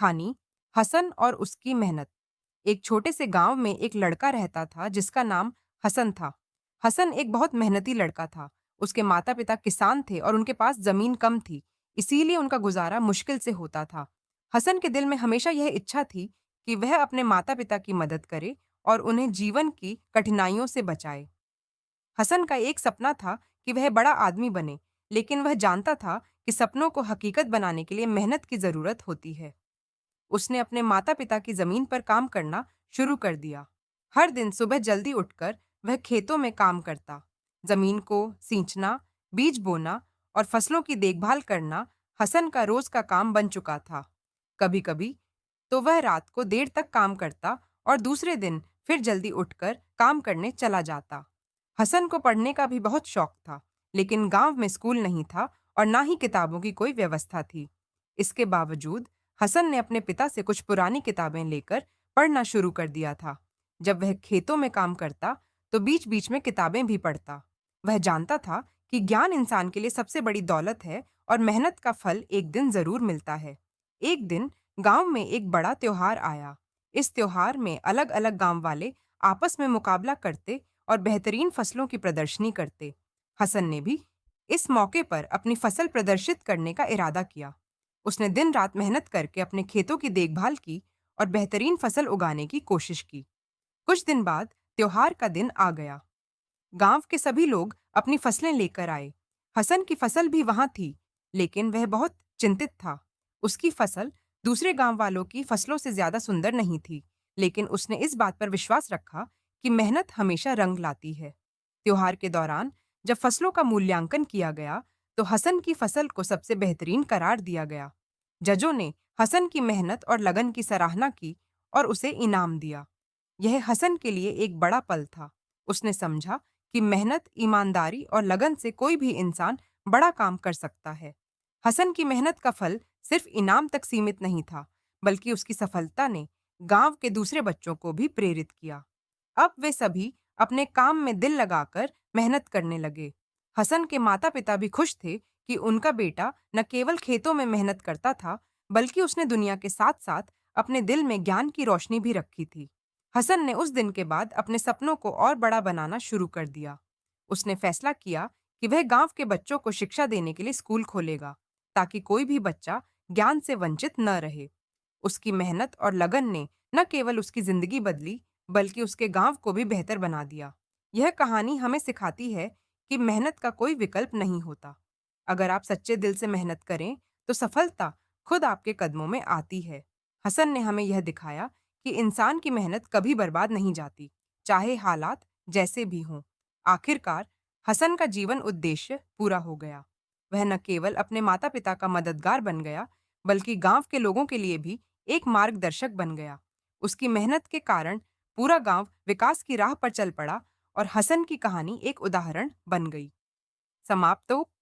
कहानी हसन और उसकी मेहनत। एक छोटे से गांव में एक लड़का रहता था जिसका नाम हसन था। हसन एक बहुत मेहनती लड़का था। उसके माता पिता किसान थे और उनके पास जमीन कम थी, इसीलिए उनका गुजारा मुश्किल से होता था। हसन के दिल में हमेशा यह इच्छा थी कि वह अपने माता पिता की मदद करे और उन्हें जीवन की कठिनाइयों से बचाए। हसन का एक सपना था कि वह बड़ा आदमी बने, लेकिन वह जानता था कि सपनों को हकीकत बनाने के लिए मेहनत की जरूरत होती है। उसने अपने माता-पिता की जमीन पर काम करना शुरू कर दिया। हर दिन सुबह जल्दी उठकर वह खेतों में काम करता। जमीन को सींचना, बीज बोना और फसलों की देखभाल करना हसन का रोज का काम बन चुका था। कभी-कभी तो वह रात को देर तक काम करता और दूसरे दिन फिर जल्दी उठकर काम करने चला जाता। हसन को पढ़ने का भी बहुत शौक था, लेकिन गांव में स्कूल नहीं था और ना ही किताबों की कोई व्यवस्था थी। इसके बावजूद हसन ने अपने पिता से कुछ पुरानी किताबें लेकर पढ़ना शुरू कर दिया था। जब वह खेतों में काम करता, तो बीच-बीच में किताबें भी पढ़ता। वह जानता था कि ज्ञान इंसान के लिए सबसे बड़ी दौलत है और मेहनत का फल एक दिन जरूर मिलता है। एक दिन गांव में एक बड़ा त्योहार आया। इस त्योहार में अलग-अलग गांव वाले आपस में मुकाबला करते और बेहतरीन फसलों की प्रदर्शनी करते। हसन ने भी इस मौके पर अपनी फसल प्रदर्शित करने का इरादा किया। उसने दिन रात मेहनत करके अपने खेतों की देखभाल की और बेहतरीन फसल उगाने की कोशिश की। कुछ दिन बाद त्योहार का दिन आ गया। गांव के सभी लोग अपनी फसलें लेकर आए। हसन की फसल भी वहां थी, लेकिन वह बहुत चिंतित था। उसकी फसल दूसरे गांव वालों की फसलों से ज्यादा सुंदर नहीं थी, लेकिन उसने इस बात पर विश्वास रखा कि मेहनत हमेशा रंग लाती है। त्योहार के दौरान जब फसलों का मूल्यांकन किया गया, तो हसन की फसल को सबसे बेहतरीन करार दिया गया। जजों ने हसन की मेहनत और लगन की सराहना की और उसे इनाम दिया। यह हसन के लिए एक बड़ा पल था। उसने समझा कि मेहनत, ईमानदारी और लगन से कोई भी इंसान बड़ा काम कर सकता है। हसन की मेहनत का फल सिर्फ इनाम तक सीमित नहीं था, बल्कि उसकी सफलता ने गांव के दूसरे बच्चों को भी प्रेरित किया। अब वे सभी अपने काम में दिल लगाकर मेहनत करने लगे। हसन के माता-पिता भी खुश थे कि उनका बेटा न केवल खेतों में मेहनत करता था, बल्कि उसने दुनिया के साथ-साथ अपने दिल में ज्ञान की रोशनी भी रखी थी। हसन ने उस दिन के बाद अपने सपनों को और बड़ा बनाना शुरू कर दिया। उसने फैसला किया कि वह गांव के बच्चों को शिक्षा देने के लिए स्कूल खोलेगा, ताकि कोई भी बच्चा ज्ञान से वंचित न रहे। उसकी मेहनत और लगन ने न केवल उसकी जिंदगी बदली, बल्कि उसके गांव को भी बेहतर बना दिया। यह कहानी हमें सिखाती है कि मेहनत का कोई विकल्प नहीं होता। अगर आप सच्चे दिल से मेहनत करें, तो सफलता खुद आपके कदमों में आती है। हसन ने हमें यह दिखाया कि इंसान की मेहनत कभी बर्बाद नहीं जाती, चाहे हालात जैसे भी हों। आखिरकार हसन का जीवन उद्देश्य पूरा हो गया। वह न केवल अपने माता-पिता का मददगार बन गया, बल्कि गांव के लोगों के लिए भी एक मार्गदर्शक बन गया। उसकी मेहनत के कारण पूरा गांव विकास की राह पर चल पड़ा और हसन की कहानी एक उदाहरण बन गई। समाप्तो